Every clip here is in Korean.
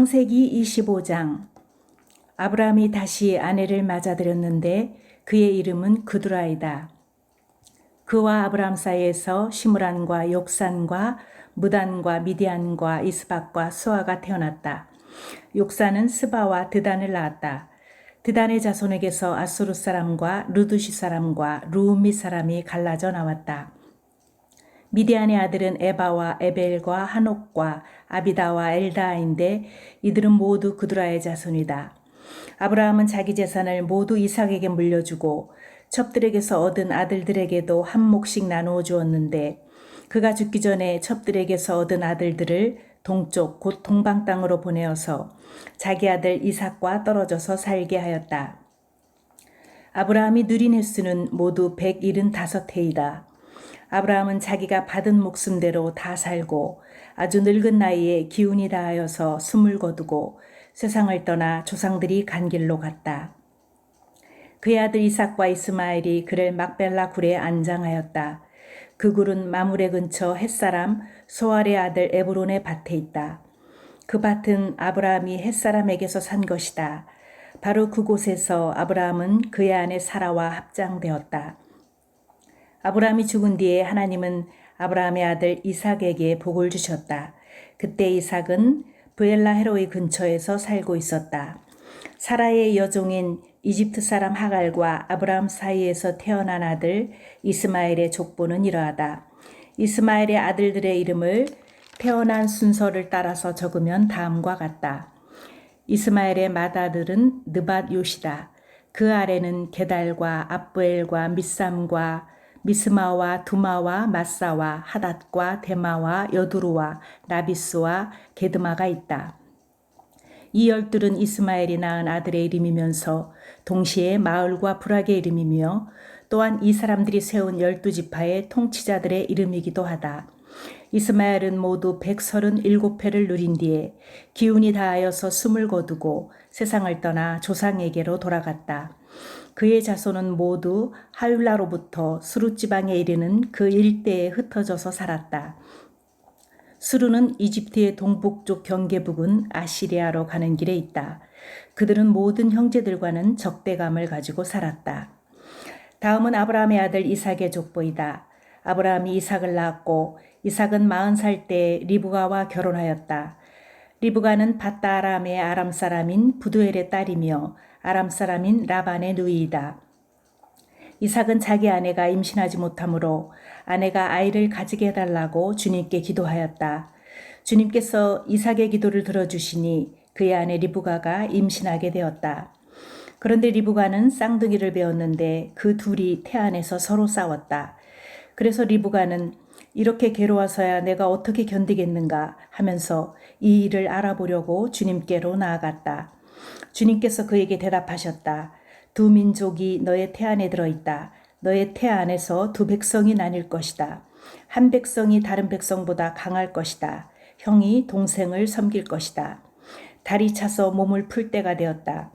창세기 25장. 아브라함이 다시 아내를 맞아들였는데 그의 이름은 그두라이다. 그와 아브라함 사이에서 시므란과 욕산과 무단과 미디안과 이스박과 수아가 태어났다. 욕산은 스바와 드단을 낳았다. 드단의 자손에게서 아수르 사람과 루두시 사람과 루음미 사람이 갈라져 나왔다. 미디안의 아들은 에바와 에벨과 한옥과 아비다와 엘다인데 이들은 모두 그두라의 자손이다. 아브라함은 자기 재산을 모두 이삭에게 물려주고 첩들에게서 얻은 아들들에게도 한 몫씩 나누어 주었는데 그가 죽기 전에 첩들에게서 얻은 아들들을 동쪽 곧 동방 땅으로 보내어서 자기 아들 이삭과 떨어져서 살게 하였다. 아브라함이 누린 횟수는 모두 175해이다. 아브라함은 자기가 받은 목숨대로 다 살고 아주 늙은 나이에 기운이 다하여서 숨을 거두고 세상을 떠나 조상들이 간 길로 갔다. 그의 아들 이삭과 이스마엘이 그를 막벨라 굴에 안장하였다. 그 굴은 마므레 근처 햇사람 소알의 아들 에브론의 밭에 있다. 그 밭은 아브라함이 햇사람에게서 산 것이다. 바로 그곳에서 아브라함은 그의 아내 사라와 합장되었다. 아브라함이 죽은 뒤에 하나님은 아브라함의 아들 이삭에게 복을 주셨다. 그때 이삭은 브엘라 헤로이 근처에서 살고 있었다. 사라의 여종인 이집트 사람 하갈과 아브라함 사이에서 태어난 아들 이스마엘의 족보는 이러하다. 이스마엘의 아들들의 이름을 태어난 순서를 따라서 적으면 다음과 같다. 이스마엘의 맏아들은 느밧 요시다. 그 아래는 게달과 압부엘과 미삼과 미스마와 두마와 마사와 하닷과 데마와 여두루와 나비스와 게드마가 있다. 이 12은 이스마엘이 낳은 아들의 이름이면서 동시에 마을과 부락의 이름이며 또한 이 사람들이 세운 12지파의 통치자들의 이름이기도 하다. 이스마엘은 모두 137회를 누린 뒤에 기운이 다하여서 숨을 거두고 세상을 떠나 조상에게로 돌아갔다. 그의 자손은 모두 하윌라로부터 수루 지방에 이르는 그 일대에 흩어져서 살았다. 수루는 이집트의 동북쪽 경계 부근 아시리아로 가는 길에 있다. 그들은 모든 형제들과는 적대감을 가지고 살았다. 다음은 아브라함의 아들 이삭의 족보이다. 아브라함이 이삭을 낳았고 이삭은 40살 때 리브가와 결혼하였다. 리브가는 밧다아람의 아람 사람인 부두엘의 딸이며 아람 사람인 라반의 누이이다. 이삭은 자기 아내가 임신하지 못하므로 아내가 아이를 가지게 해달라고 주님께 기도하였다. 주님께서 이삭의 기도를 들어주시니 그의 아내 리브가가 임신하게 되었다. 그런데 리브가는 쌍둥이를 배웠는데 그 둘이 태안에서 서로 싸웠다. 그래서 리브가는 이렇게 괴로워서야 내가 어떻게 견디겠는가 하면서 이 일을 알아보려고 주님께로 나아갔다. 주님께서 그에게 대답하셨다. 두 민족이 너의 태 안에 들어있다. 너의 태 안에서 두 백성이 나뉠 것이다. 한 백성이 다른 백성보다 강할 것이다. 형이 동생을 섬길 것이다. 달이 차서 몸을 풀 때가 되었다.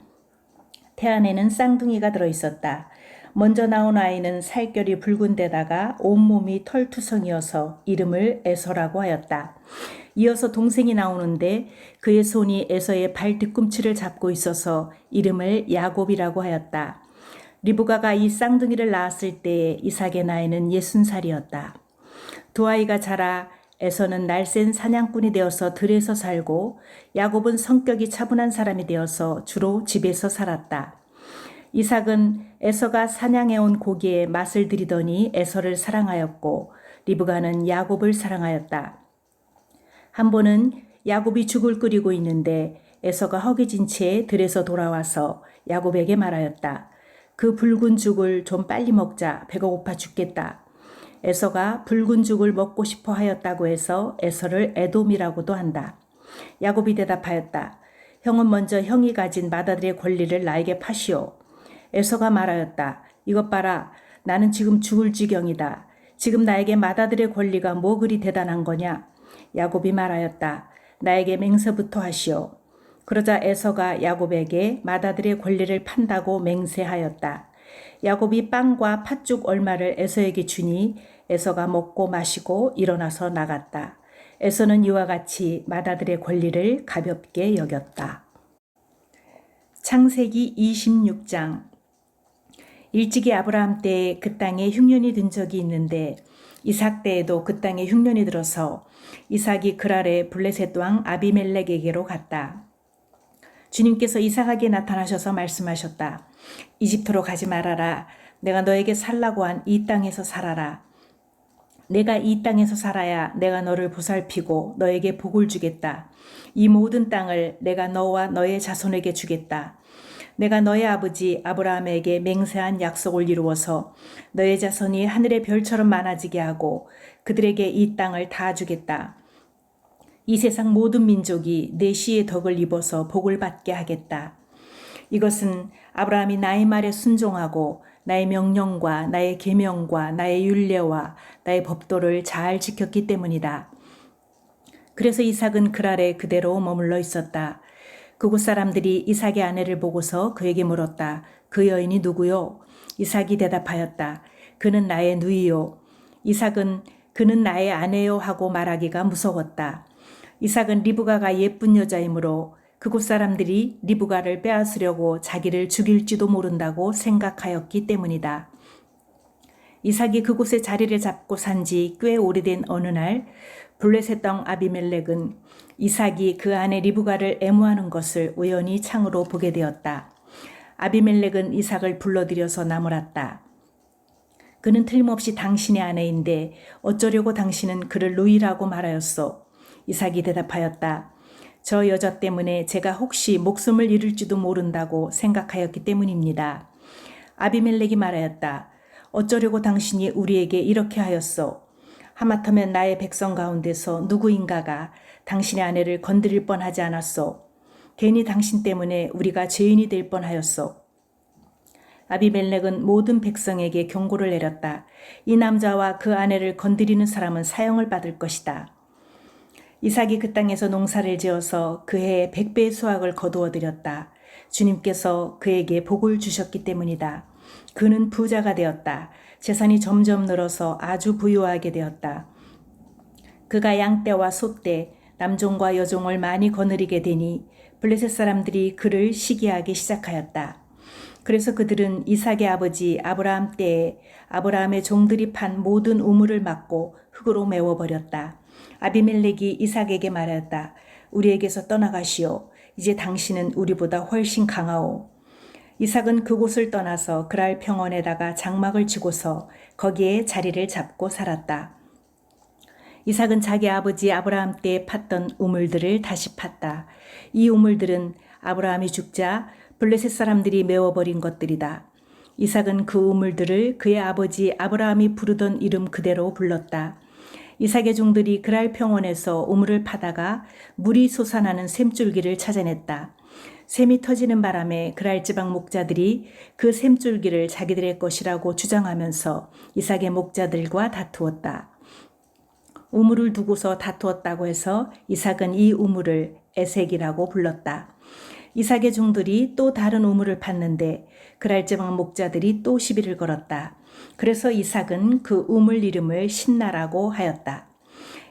태 안에는 쌍둥이가 들어있었다. 먼저 나온 아이는 살결이 붉은 데다가 온몸이 털투성이어서 이름을 에서라고 하였다. 이어서 동생이 나오는데 그의 손이 에서의 발 뒤꿈치를 잡고 있어서 이름을 야곱이라고 하였다. 리브가가 이 쌍둥이를 낳았을 때 이삭의 나이는 60살이었다. 두 아이가 자라 에서는 날쌘 사냥꾼이 되어서 들에서 살고 야곱은 성격이 차분한 사람이 되어서 주로 집에서 살았다. 이삭은 에서가 사냥해온 고기에 맛을 들이더니 에서를 사랑하였고 리브가는 야곱을 사랑하였다. 한 번은 야곱이 죽을 끓이고 있는데 에서가 허기진 채 들에서 돌아와서 야곱에게 말하였다. 그 붉은 죽을 좀 빨리 먹자. 배가 고파 죽겠다. 에서가 붉은 죽을 먹고 싶어 하였다고 해서 에서를 에돔이라고도 한다. 야곱이 대답하였다. 형은 먼저 형이 가진 맏아들의 권리를 나에게 파시오. 에서가 말하였다. 이것 봐라. 나는 지금 죽을 지경이다. 지금 나에게 맏아들의 권리가 뭐 그리 대단한 거냐? 야곱이 말하였다. 나에게 맹세부터 하시오. 그러자 에서가 야곱에게 맏아들의 권리를 판다고 맹세하였다. 야곱이 빵과 팥죽 얼마를 에서에게 주니 에서가 먹고 마시고 일어나서 나갔다. 에서는 이와 같이 맏아들의 권리를 가볍게 여겼다. 창세기 26장. 일찍이 아브라함 때에 그 땅에 흉년이 든 적이 있는데 이삭 때에도 그 땅에 흉년이 들어서 이삭이 그랄의 블레셋 왕 아비멜렉에게로 갔다. 주님께서 이삭에게 나타나셔서 말씀하셨다. 이집트로 가지 말아라. 내가 너에게 살라고 한 이 땅에서 살아라. 내가 이 땅에서 살아야 내가 너를 보살피고 너에게 복을 주겠다. 이 모든 땅을 내가 너와 너의 자손에게 주겠다. 내가 너의 아버지 아브라함에게 맹세한 약속을 이루어서 너의 자손이 하늘의 별처럼 많아지게 하고 그들에게 이 땅을 다 주겠다. 이 세상 모든 민족이 내 씨의 덕을 입어서 복을 받게 하겠다. 이것은 아브라함이 나의 말에 순종하고 나의 명령과 나의 계명과 나의 율례와 나의 법도를 잘 지켰기 때문이다. 그래서 이삭은 그랄에 그대로 머물러 있었다. 그곳 사람들이 이삭의 아내를 보고서 그에게 물었다. 그 여인이 누구요? 이삭이 대답하였다. 그는 나의 누이요. 이삭은 그는 나의 아내요 하고 말하기가 무서웠다. 이삭은 리브가가 예쁜 여자이므로 그곳 사람들이 리브가를 빼앗으려고 자기를 죽일지도 모른다고 생각하였기 때문이다. 이삭이 그곳에 자리를 잡고 산 지 꽤 오래된 어느 날 블레셋 왕 아비멜렉은 이삭이 그 아내 리브가를 애무하는 것을 우연히 창으로 보게 되었다. 아비멜렉은 이삭을 불러들여서 나무랐다. 그는 틀림없이 당신의 아내인데 어쩌려고 당신은 그를 누이라고 말하였소. 이삭이 대답하였다. 저 여자 때문에 제가 혹시 목숨을 잃을지도 모른다고 생각하였기 때문입니다. 아비멜렉이 말하였다. 어쩌려고 당신이 우리에게 이렇게 하였소. 하마터면 나의 백성 가운데서 누구인가가 당신의 아내를 건드릴 뻔하지 않았소. 괜히 당신 때문에 우리가 죄인이 될 뻔하였소. 아비멜렉은 모든 백성에게 경고를 내렸다. 이 남자와 그 아내를 건드리는 사람은 사형을 받을 것이다. 이삭이 그 땅에서 농사를 지어서 그 해에 100배의 수확을 거두어 들였다. 주님께서 그에게 복을 주셨기 때문이다. 그는 부자가 되었다. 재산이 점점 늘어서 아주 부유하게 되었다. 그가 양떼와 소떼, 남종과 여종을 많이 거느리게 되니 블레셋 사람들이 그를 시기하기 시작하였다. 그래서 그들은 이삭의 아버지 아브라함 때에 아브라함의 종들이 판 모든 우물을 막고 흙으로 메워버렸다. 아비멜렉이 이삭에게 말하였다. 우리에게서 떠나가시오. 이제 당신은 우리보다 훨씬 강하오. 이삭은 그곳을 떠나서 그랄 평원에다가 장막을 치고서 거기에 자리를 잡고 살았다. 이삭은 자기 아버지 아브라함 때 팠던 우물들을 다시 팠다. 이 우물들은 아브라함이 죽자 블레셋 사람들이 메워버린 것들이다. 이삭은 그 우물들을 그의 아버지 아브라함이 부르던 이름 그대로 불렀다. 이삭의 종들이 그랄 평원에서 우물을 파다가 물이 솟아나는 샘줄기를 찾아냈다. 샘이 터지는 바람에 그랄 지방 목자들이 그 샘줄기를 자기들의 것이라고 주장하면서 이삭의 목자들과 다투었다. 우물을 두고서 다투었다고 해서 이삭은 이 우물을 에색이라고 불렀다. 이삭의 종들이 또 다른 우물을 팠는데 그랄 지방 목자들이 또 시비를 걸었다. 그래서 이삭은 그 우물 이름을 신나라고 하였다.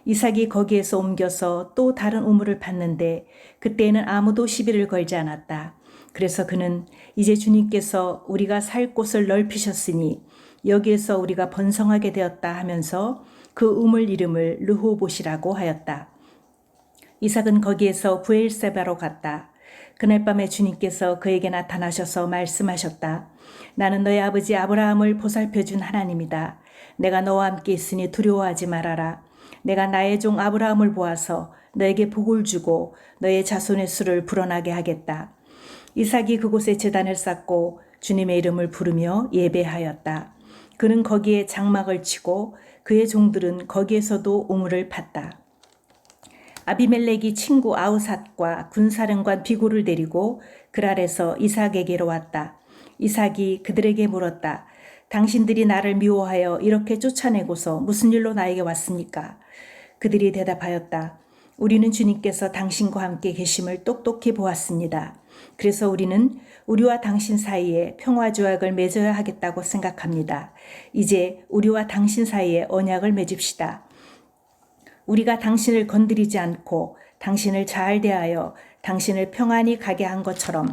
이삭이 거기에서 옮겨서 또 다른 우물을 팠는데 그때에는 아무도 시비를 걸지 않았다. 그래서 그는 이제 주님께서 우리가 살 곳을 넓히셨으니 여기에서 우리가 번성하게 되었다 하면서 그 우물 이름을 르호봇이라고 하였다. 이삭은 거기에서 브엘세바로 갔다. 그날 밤에 주님께서 그에게 나타나셔서 말씀하셨다. 나는 너의 아버지 아브라함을 보살펴준 하나님이다. 내가 너와 함께 있으니 두려워하지 말아라. 내가 나의 종 아브라함을 보아서 너에게 복을 주고 너의 자손의 수를 불어나게 하겠다. 이삭이 그곳에 제단을 쌓고 주님의 이름을 부르며 예배하였다. 그는 거기에 장막을 치고 그의 종들은 거기에서도 우물을 팠다. 아비멜렉이 친구 아우삿과 군사령관 비고를 데리고 그랄에서 이삭에게로 왔다. 이삭이 그들에게 물었다. 당신들이 나를 미워하여 이렇게 쫓아내고서 무슨 일로 나에게 왔습니까? 그들이 대답하였다. 우리는 주님께서 당신과 함께 계심을 똑똑히 보았습니다. 그래서 우리는 우리와 당신 사이에 평화조약을 맺어야 하겠다고 생각합니다. 이제 우리와 당신 사이에 언약을 맺읍시다. 우리가 당신을 건드리지 않고 당신을 잘 대하여 당신을 평안히 가게 한 것처럼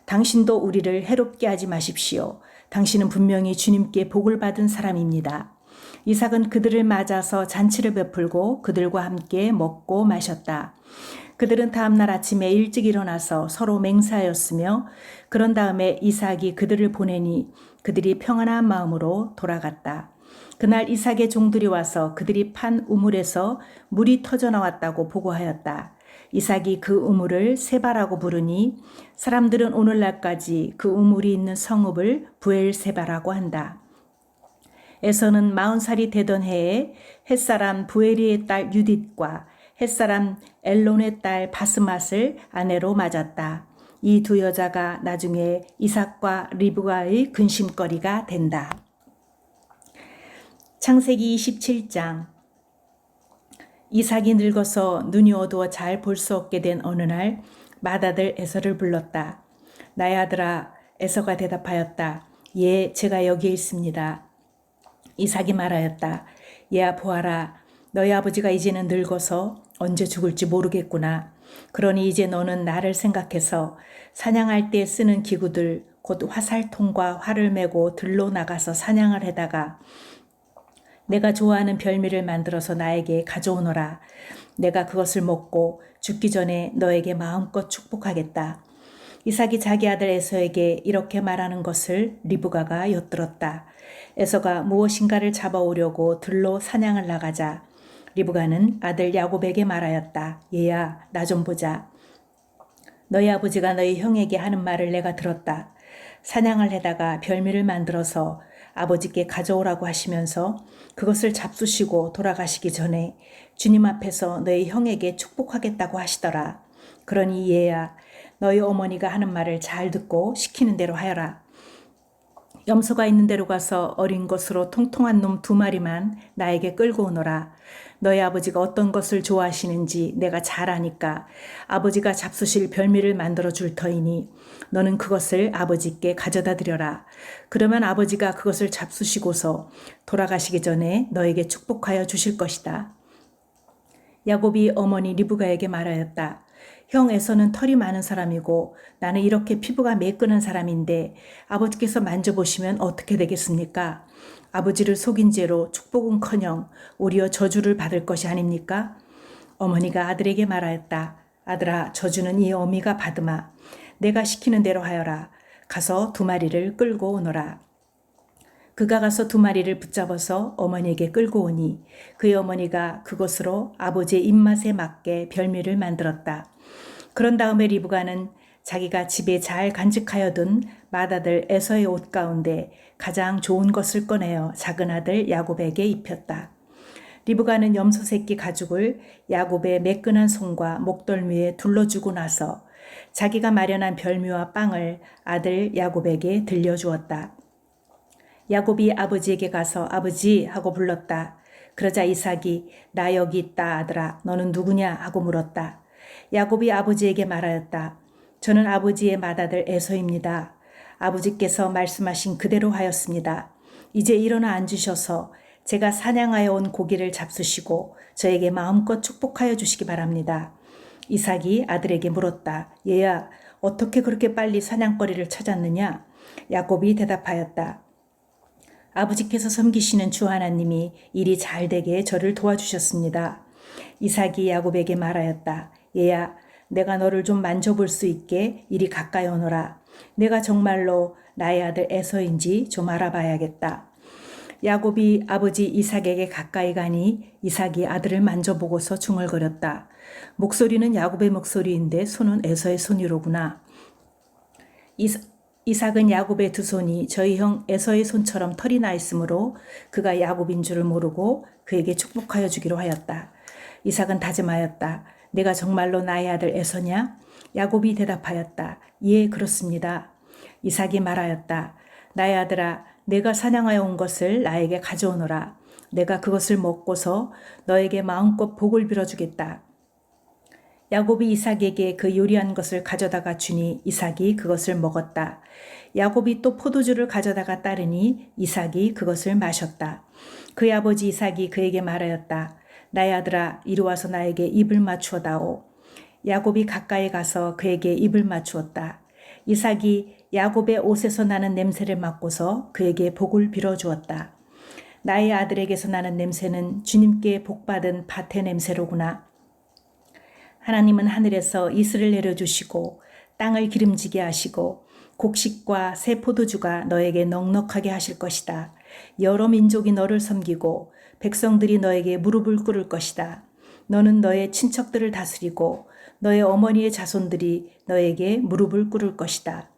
당신도 우리를 해롭게 하지 마십시오. 당신은 분명히 주님께 복을 받은 사람입니다. 이삭은 그들을 맞아서 잔치를 베풀고 그들과 함께 먹고 마셨다. 그들은 다음날 아침에 일찍 일어나서 서로 맹세하였으며 그런 다음에 이삭이 그들을 보내니 그들이 평안한 마음으로 돌아갔다. 그날 이삭의 종들이 와서 그들이 판 우물에서 물이 터져 나왔다고 보고하였다. 이삭이 그 우물을 세바라고 부르니 사람들은 오늘날까지 그 우물이 있는 성읍을 부엘세바라고 한다. 에서는 40살이 되던 해에 햇사람 부에리의 딸 유딧과 햇사람 엘론의 딸 바스맛을 아내로 맞았다. 이 두 여자가 나중에 이삭과 리브가의 근심거리가 된다. 창세기 27장. 이삭이 늙어서 눈이 어두워 잘 볼 수 없게 된 어느 날 맏아들 에서를 불렀다. 나의 아들아, 에서가 대답하였다. 예, 제가 여기에 있습니다. 이삭이 말하였다. 얘야, 보아라. 너희 아버지가 이제는 늙어서 언제 죽을지 모르겠구나. 그러니 이제 너는 나를 생각해서 사냥할 때 쓰는 기구들 곧 화살통과 활을 메고 들로 나가서 사냥을 해다가 내가 좋아하는 별미를 만들어서 나에게 가져오너라. 내가 그것을 먹고 죽기 전에 너에게 마음껏 축복하겠다. 이삭이 자기 아들 에서에게 이렇게 말하는 것을 리브가가 엿들었다. 에서가 무엇인가를 잡아오려고 들로 사냥을 나가자 리브가는 아들 야곱에게 말하였다. 얘야, 나 좀 보자. 너희 아버지가 너희 형에게 하는 말을 내가 들었다. 사냥을 해다가 별미를 만들어서 아버지께 가져오라고 하시면서 그것을 잡수시고 돌아가시기 전에 주님 앞에서 너희 형에게 축복하겠다고 하시더라. 그러니 얘야, 너희 어머니가 하는 말을 잘 듣고 시키는 대로 하여라. 염소가 있는 데로 가서 어린 것으로 통통한 놈 2마리만 나에게 끌고 오너라. 너희 아버지가 어떤 것을 좋아하시는지 내가 잘 아니까 아버지가 잡수실 별미를 만들어 줄 터이니 너는 그것을 아버지께 가져다 드려라. 그러면 아버지가 그것을 잡수시고서 돌아가시기 전에 너에게 축복하여 주실 것이다. 야곱이 어머니 리브가에게 말하였다. 형 에서는 털이 많은 사람이고 나는 이렇게 피부가 매끈한 사람인데 아버지께서 만져보시면 어떻게 되겠습니까? 아버지를 속인 죄로 축복은커녕 오히려 저주를 받을 것이 아닙니까? 어머니가 아들에게 말하였다. 아들아, 저주는 이 어미가 받으마. 내가 시키는 대로 하여라. 가서 2마리를 끌고 오너라. 그가 가서 2마리를 붙잡아서 어머니에게 끌고 오니 그의 어머니가 그것으로 아버지의 입맛에 맞게 별미를 만들었다. 그런 다음에 리브가는 자기가 집에 잘 간직하여 둔 맏아들 에서의 옷 가운데 가장 좋은 것을 꺼내어 작은 아들 야곱에게 입혔다. 리브가는 염소 새끼 가죽을 야곱의 매끈한 손과 목덜미에 둘러주고 나서 자기가 마련한 별미와 빵을 아들 야곱에게 들려주었다. 야곱이 아버지에게 가서 아버지 하고 불렀다. 그러자 이삭이 나 여기 있다 아들아, 너는 누구냐 하고 물었다. 야곱이 아버지에게 말하였다. 저는 아버지의 맏아들 에서입니다. 아버지께서 말씀하신 그대로 하였습니다. 이제 일어나 앉으셔서 제가 사냥하여 온 고기를 잡수시고 저에게 마음껏 축복하여 주시기 바랍니다. 이삭이 아들에게 물었다. 얘야, 어떻게 그렇게 빨리 사냥거리를 찾았느냐? 야곱이 대답하였다. 아버지께서 섬기시는 주 하나님이 일이 잘 되게 저를 도와주셨습니다. 이삭이 야곱에게 말하였다. 얘야, 내가 너를 좀 만져볼 수 있게 이리 가까이 오너라. 내가 정말로 나의 아들 에서인지 좀 알아봐야겠다. 야곱이 아버지 이삭에게 가까이 가니 이삭이 아들을 만져보고서 중얼거렸다. 목소리는 야곱의 목소리인데 손은 에서의 손이로구나. 이삭은 야곱의 2손이 저희 형 에서의 손처럼 털이 나 있으므로 그가 야곱인 줄을 모르고 그에게 축복하여 주기로 하였다. 이삭은 다짐하였다. 내가 정말로 나의 아들 에서냐? 야곱이 대답하였다. 예, 그렇습니다. 이삭이 말하였다. 나의 아들아, 내가 사냥하여 온 것을 나에게 가져오너라. 내가 그것을 먹고서 너에게 마음껏 복을 빌어주겠다. 야곱이 이삭에게 그 요리한 것을 가져다가 주니 이삭이 그것을 먹었다. 야곱이 또 포도주를 가져다가 따르니 이삭이 그것을 마셨다. 그의 아버지 이삭이 그에게 말하였다. 나의 아들아 이리 와서 나에게 입을 맞추어다오. 야곱이 가까이 가서 그에게 입을 맞추었다. 이삭이 야곱의 옷에서 나는 냄새를 맡고서 그에게 복을 빌어주었다. 나의 아들에게서 나는 냄새는 주님께 복받은 밭의 냄새로구나. 하나님은 하늘에서 이슬을 내려주시고 땅을 기름지게 하시고 곡식과 새 포도주가 너에게 넉넉하게 하실 것이다. 여러 민족이 너를 섬기고 백성들이 너에게 무릎을 꿇을 것이다. 너는 너의 친척들을 다스리고 너의 어머니의 자손들이 너에게 무릎을 꿇을 것이다.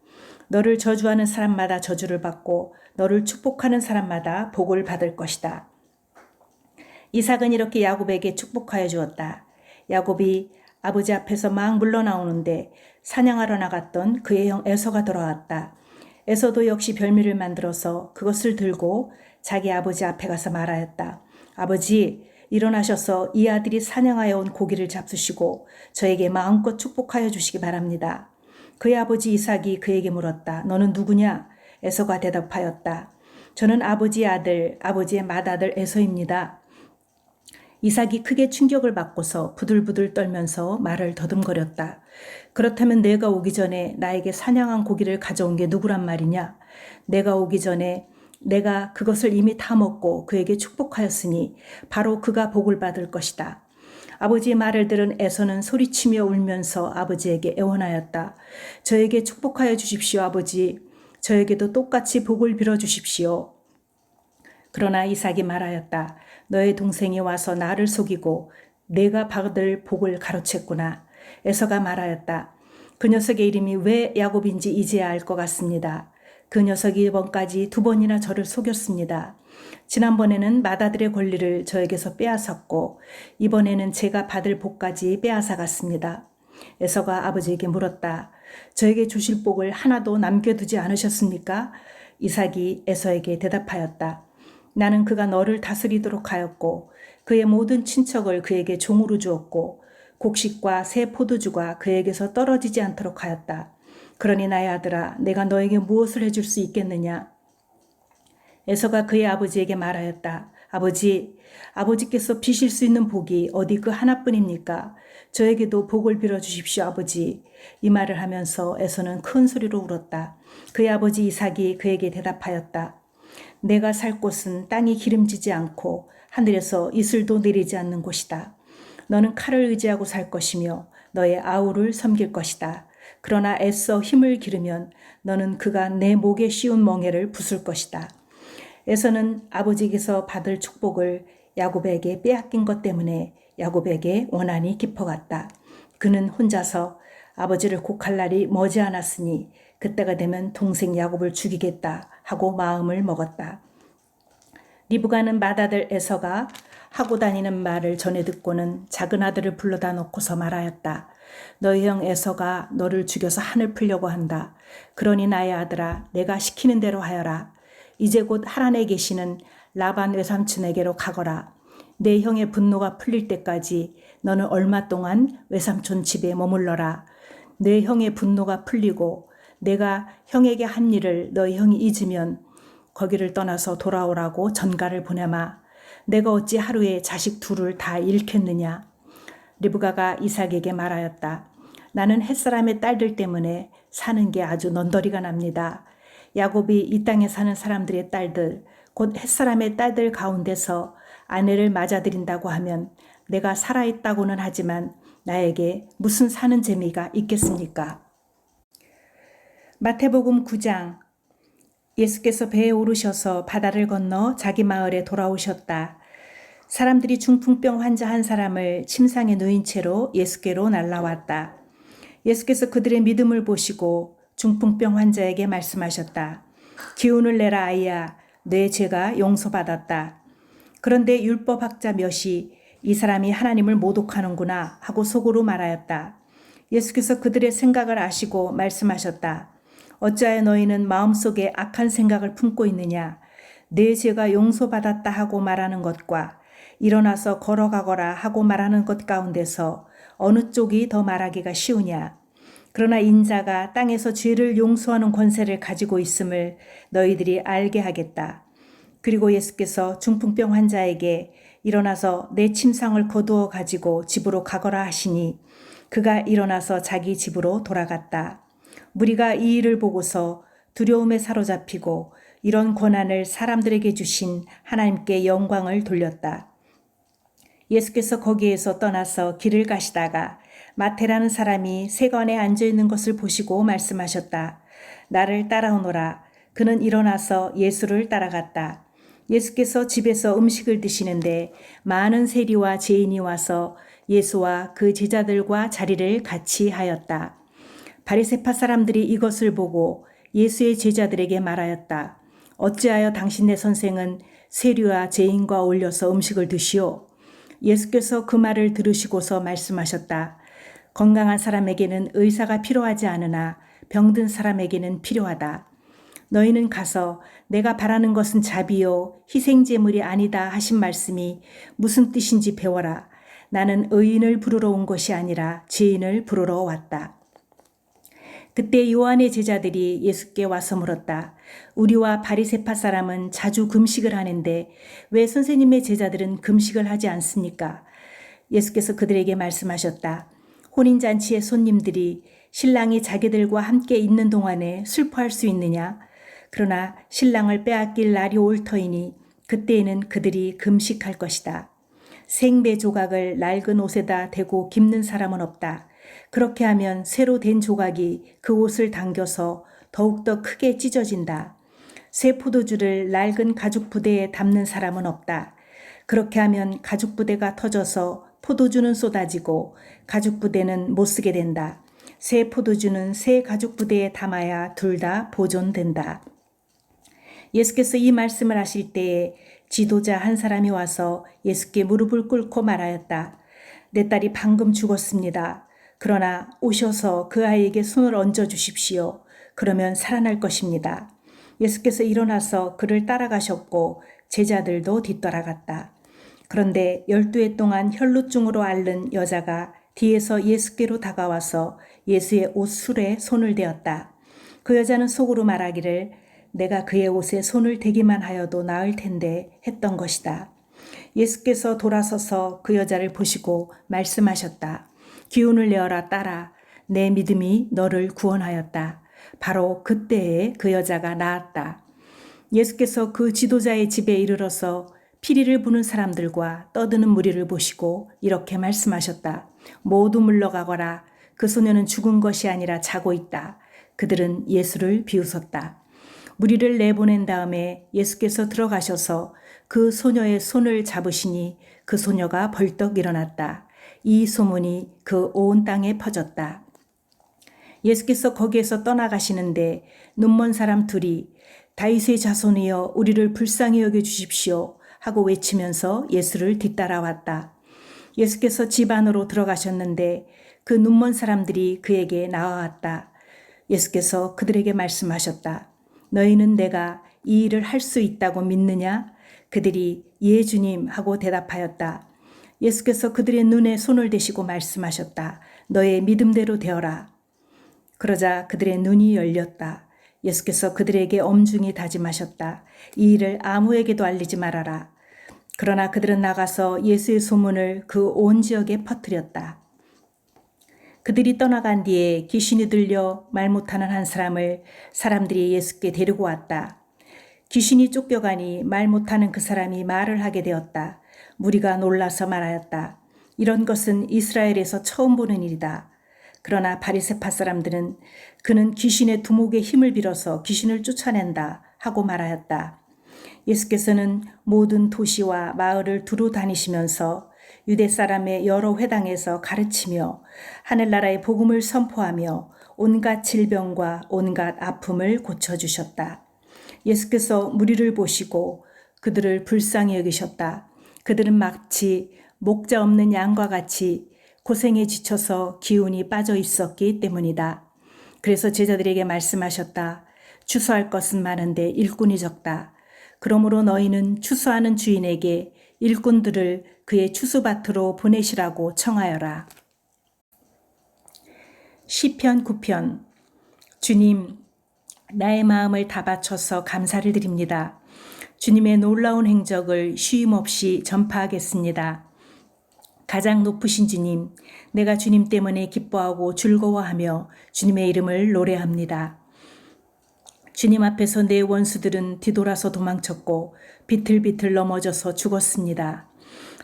너를 저주하는 사람마다 저주를 받고 너를 축복하는 사람마다 복을 받을 것이다. 이삭은 이렇게 야곱에게 축복하여 주었다. 야곱이 아버지 앞에서 막 물러나오는데 사냥하러 나갔던 그의 형 에서가 돌아왔다. 에서도 역시 별미를 만들어서 그것을 들고 자기 아버지 앞에 가서 말하였다. 아버지, 일어나셔서 이 아들이 사냥하여 온 고기를 잡수시고 저에게 마음껏 축복하여 주시기 바랍니다. 그의 아버지 이삭이 그에게 물었다. 너는 누구냐? 에서가 대답하였다. 저는 아버지의 아들, 아버지의 맏아들 에서입니다. 이삭이 크게 충격을 받고서 부들부들 떨면서 말을 더듬거렸다. 그렇다면 내가 오기 전에 나에게 사냥한 고기를 가져온 게 누구란 말이냐? 내가 오기 전에 내가 그것을 이미 다 먹고 그에게 축복하였으니 바로 그가 복을 받을 것이다. 아버지의 말을 들은 에서는 소리치며 울면서 아버지에게 애원하였다. 저에게 축복하여 주십시오, 아버지. 저에게도 똑같이 복을 빌어주십시오. 그러나 이삭이 말하였다. 너의 동생이 와서 나를 속이고 내가 받을 복을 가로챘구나. 에서가 말하였다. 그 녀석의 이름이 왜 야곱인지 이제야 알 것 같습니다. 그 녀석이 이번까지 2번이나 저를 속였습니다. 지난번에는 맏아들의 권리를 저에게서 빼앗았고 이번에는 제가 받을 복까지 빼앗아갔습니다. 에서가 아버지에게 물었다. 저에게 주실 복을 하나도 남겨두지 않으셨습니까? 이삭이 에서에게 대답하였다. 나는 그가 너를 다스리도록 하였고 그의 모든 친척을 그에게 종으로 주었고 곡식과 새 포도주가 그에게서 떨어지지 않도록 하였다. 그러니 나의 아들아, 내가 너에게 무엇을 해줄 수 있겠느냐? 에서가 그의 아버지에게 말하였다. 아버지, 아버지께서 비실 수 있는 복이 어디 그 하나뿐입니까? 저에게도 복을 빌어주십시오, 아버지. 이 말을 하면서 에서는 큰 소리로 울었다. 그의 아버지 이삭이 그에게 대답하였다. 내가 살 곳은 땅이 기름지지 않고 하늘에서 이슬도 내리지 않는 곳이다. 너는 칼을 의지하고 살 것이며 너의 아우를 섬길 것이다. 그러나 애써 힘을 기르면 너는 그가 내 목에 씌운 멍에를 부술 것이다. 에서는 아버지께서 받을 축복을 야곱에게 빼앗긴 것 때문에 야곱에게 원한이 깊어갔다. 그는 혼자서 아버지를 곡할 날이 머지않았으니 그때가 되면 동생 야곱을 죽이겠다 하고 마음을 먹었다. 리브가는 맏아들 에서가 하고 다니는 말을 전해 듣고는 작은 아들을 불러다 놓고서 말하였다. 너희 형 에서가 너를 죽여서 한을 풀려고 한다. 그러니 나의 아들아, 내가 시키는 대로 하여라. 이제 곧 하란에 계시는 라반 외삼촌에게로 가거라. 내 형의 분노가 풀릴 때까지 너는 얼마 동안 외삼촌 집에 머물러라. 내 형의 분노가 풀리고 내가 형에게 한 일을 너희 형이 잊으면 거기를 떠나서 돌아오라고 전가를 보내마. 내가 어찌 하루에 자식 둘을 다 잃겠느냐. 리브가가 이삭에게 말하였다. 나는 햇사람의 딸들 때문에 사는 게 아주 넌더리가 납니다. 야곱이 이 땅에 사는 사람들의 딸들, 곧 햇사람의 딸들 가운데서 아내를 맞아들인다고 하면 내가 살아있다고는 하지만 나에게 무슨 사는 재미가 있겠습니까? 마태복음 9장. 예수께서 배에 오르셔서 바다를 건너 자기 마을에 돌아오셨다. 사람들이 중풍병 환자 한 사람을 침상에 누인 채로 예수께로 날라왔다. 예수께서 그들의 믿음을 보시고 중풍병 환자에게 말씀하셨다. 기운을 내라 아이야, 내 죄가 용서받았다. 그런데 율법학자 몇이 이 사람이 하나님을 모독하는구나 하고 속으로 말하였다. 예수께서 그들의 생각을 아시고 말씀하셨다. 어찌하여 너희는 마음속에 악한 생각을 품고 있느냐? 내 죄가 용서받았다 하고 말하는 것과 일어나서 걸어가거라 하고 말하는 것 가운데서 어느 쪽이 더 말하기가 쉬우냐? 그러나 인자가 땅에서 죄를 용서하는 권세를 가지고 있음을 너희들이 알게 하겠다. 그리고 예수께서 중풍병 환자에게 일어나서 내 침상을 거두어 가지고 집으로 가거라 하시니 그가 일어나서 자기 집으로 돌아갔다. 무리가 이 일을 보고서 두려움에 사로잡히고 이런 권한을 사람들에게 주신 하나님께 영광을 돌렸다. 예수께서 거기에서 떠나서 길을 가시다가 마태라는 사람이 세관에 앉아 있는 것을 보시고 말씀하셨다. 나를 따라오너라. 그는 일어나서 예수를 따라갔다. 예수께서 집에서 음식을 드시는데 많은 세리와 죄인이 와서 예수와 그 제자들과 자리를 같이 하였다. 바리새파 사람들이 이것을 보고 예수의 제자들에게 말하였다. 어찌하여 당신네 선생은 세리와 죄인과 어울려서 음식을 드시오? 예수께서 그 말을 들으시고서 말씀하셨다. 건강한 사람에게는 의사가 필요하지 않으나 병든 사람에게는 필요하다. 너희는 가서 내가 바라는 것은 자비요 희생제물이 아니다 하신 말씀이 무슨 뜻인지 배워라. 나는 의인을 부르러 온 것이 아니라 죄인을 부르러 왔다. 그때 요한의 제자들이 예수께 와서 물었다. 우리와 바리새파 사람은 자주 금식을 하는데 왜 선생님의 제자들은 금식을 하지 않습니까? 예수께서 그들에게 말씀하셨다. 혼인잔치의 손님들이 신랑이 자기들과 함께 있는 동안에 슬퍼할 수 있느냐? 그러나 신랑을 빼앗길 날이 올 터이니 그때에는 그들이 금식할 것이다. 생배 조각을 낡은 옷에다 대고 깁는 사람은 없다. 그렇게 하면 새로 된 조각이 그 옷을 당겨서 더욱더 크게 찢어진다. 새 포도주를 낡은 가죽 부대에 담는 사람은 없다. 그렇게 하면 가죽 부대가 터져서 포도주는 쏟아지고 가죽 부대는 못 쓰게 된다. 새 포도주는 새 가죽 부대에 담아야 둘 다 보존된다. 예수께서 이 말씀을 하실 때에 지도자 한 사람이 와서 예수께 무릎을 꿇고 말하였다. 내 딸이 방금 죽었습니다. 그러나 오셔서 그 아이에게 손을 얹어 주십시오. 그러면 살아날 것입니다. 예수께서 일어나서 그를 따라가셨고 제자들도 뒤따라갔다. 그런데 12해 동안 혈루증으로 앓는 여자가 뒤에서 예수께로 다가와서 예수의 옷술에 손을 대었다. 그 여자는 속으로 말하기를 내가 그의 옷에 손을 대기만 하여도 나을 텐데 했던 것이다. 예수께서 돌아서서 그 여자를 보시고 말씀하셨다. 기운을 내어라 딸아. 내 믿음이 너를 구원하였다. 바로 그때에 그 여자가 나았다. 예수께서 그 지도자의 집에 이르러서 피리를 부는 사람들과 떠드는 무리를 보시고 이렇게 말씀하셨다. 모두 물러가거라. 그 소녀는 죽은 것이 아니라 자고 있다. 그들은 예수를 비웃었다. 무리를 내보낸 다음에 예수께서 들어가셔서 그 소녀의 손을 잡으시니 그 소녀가 벌떡 일어났다. 이 소문이 그 온 땅에 퍼졌다. 예수께서 거기에서 떠나가시는데 눈먼 사람 둘이 다윗의 자손이여 우리를 불쌍히 여겨 주십시오 하고 외치면서 예수를 뒤따라왔다. 예수께서 집 안으로 들어가셨는데 그 눈먼 사람들이 그에게 나와왔다. 예수께서 그들에게 말씀하셨다. 너희는 내가 이 일을 할 수 있다고 믿느냐? 그들이 예 주님 하고 대답하였다. 예수께서 그들의 눈에 손을 대시고 말씀하셨다. 너의 믿음대로 되어라. 그러자 그들의 눈이 열렸다. 예수께서 그들에게 엄중히 다짐하셨다. 이 일을 아무에게도 알리지 말아라. 그러나 그들은 나가서 예수의 소문을 그 온 지역에 퍼뜨렸다. 그들이 떠나간 뒤에 귀신이 들려 말 못하는 한 사람을 사람들이 예수께 데리고 왔다. 귀신이 쫓겨가니 말 못하는 그 사람이 말을 하게 되었다. 무리가 놀라서 말하였다. 이런 것은 이스라엘에서 처음 보는 일이다. 그러나 바리새파 사람들은 그는 귀신의 두목의 힘을 빌어서 귀신을 쫓아낸다 하고 말하였다. 예수께서는 모든 도시와 마을을 두루 다니시면서 유대 사람의 여러 회당에서 가르치며 하늘나라의 복음을 선포하며 온갖 질병과 온갖 아픔을 고쳐주셨다. 예수께서 무리를 보시고 그들을 불쌍히 여기셨다. 그들은 마치 목자 없는 양과 같이 고생에 지쳐서 기운이 빠져 있었기 때문이다. 그래서 제자들에게 말씀하셨다. 추수할 것은 많은데 일꾼이 적다. 그러므로 너희는 추수하는 주인에게 일꾼들을 그의 추수밭으로 보내시라고 청하여라. 시편 9편. 주님, 나의 마음을 다 바쳐서 감사를 드립니다. 주님의 놀라운 행적을 쉼없이 전파하겠습니다. 가장 높으신 주님, 내가 주님 때문에 기뻐하고 즐거워하며 주님의 이름을 노래합니다. 주님 앞에서 내 원수들은 뒤돌아서 도망쳤고 비틀비틀 넘어져서 죽었습니다.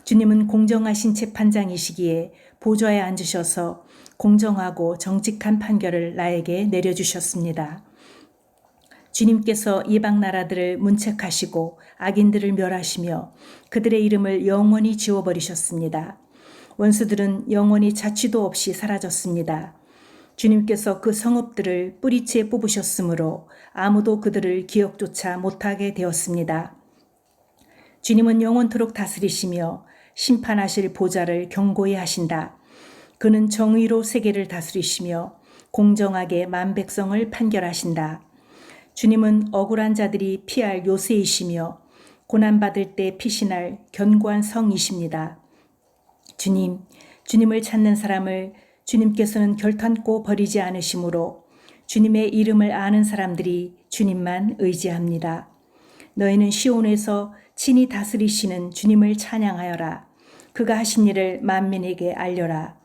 주님은 공정하신 재판장이시기에 보좌에 앉으셔서 공정하고 정직한 판결을 나에게 내려주셨습니다. 주님께서 이방 나라들을 문책하시고 악인들을 멸하시며 그들의 이름을 영원히 지워버리셨습니다. 원수들은 영원히 자취도 없이 사라졌습니다. 주님께서 그 성읍들을 뿌리채 뽑으셨으므로 아무도 그들을 기억조차 못하게 되었습니다. 주님은 영원토록 다스리시며 심판하실 보좌를 견고히 하신다. 그는 정의로 세계를 다스리시며 공정하게 만백성을 판결하신다. 주님은 억울한 자들이 피할 요새이시며 고난받을 때 피신할 견고한 성이십니다. 주님을 찾는 사람을 주님께서는 결탄코 버리지 않으시므로 주님의 이름을 아는 사람들이 주님만 의지합니다. 너희는 시온에서 친히 다스리시는 주님을 찬양하여라. 그가 하신 일을 만민에게 알려라.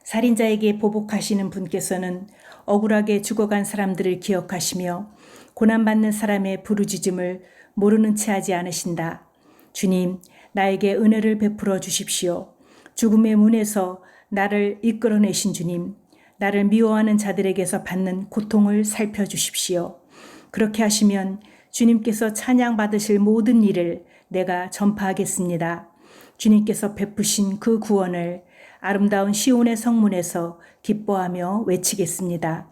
살인자에게 보복하시는 분께서는 억울하게 죽어간 사람들을 기억하시며 고난받는 사람의 부르짖음을 모르는 채 하지 않으신다. 주님, 나에게 은혜를 베풀어 주십시오. 죽음의 문에서 나를 이끌어내신 주님, 나를 미워하는 자들에게서 받는 고통을 살펴주십시오. 그렇게 하시면 주님께서 찬양받으실 모든 일을 내가 전파하겠습니다. 주님께서 베푸신 그 구원을 아름다운 시온의 성문에서 기뻐하며 외치겠습니다.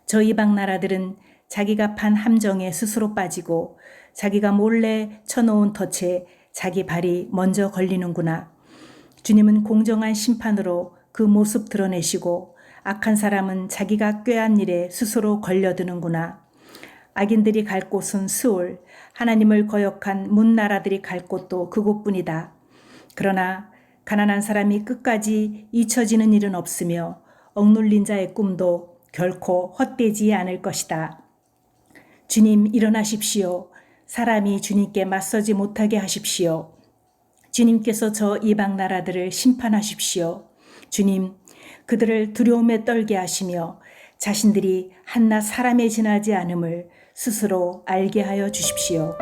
저 이방 나라들은 자기가 판 함정에 스스로 빠지고 자기가 몰래 쳐놓은 덫에 자기 발이 먼저 걸리는구나. 주님은 공정한 심판으로 그 모습 드러내시고 악한 사람은 자기가 꾀한 일에 스스로 걸려드는구나. 악인들이 갈 곳은 스올, 하나님을 거역한 문나라들이 갈 곳도 그곳뿐이다. 그러나 가난한 사람이 끝까지 잊혀지는 일은 없으며 억눌린 자의 꿈도 결코 헛되지 않을 것이다. 주님, 일어나십시오. 사람이 주님께 맞서지 못하게 하십시오. 주님께서 저 이방 나라들을 심판하십시오. 주님, 그들을 두려움에 떨게 하시며 자신들이 한낱 사람에 지나지 않음을 스스로 알게 하여 주십시오.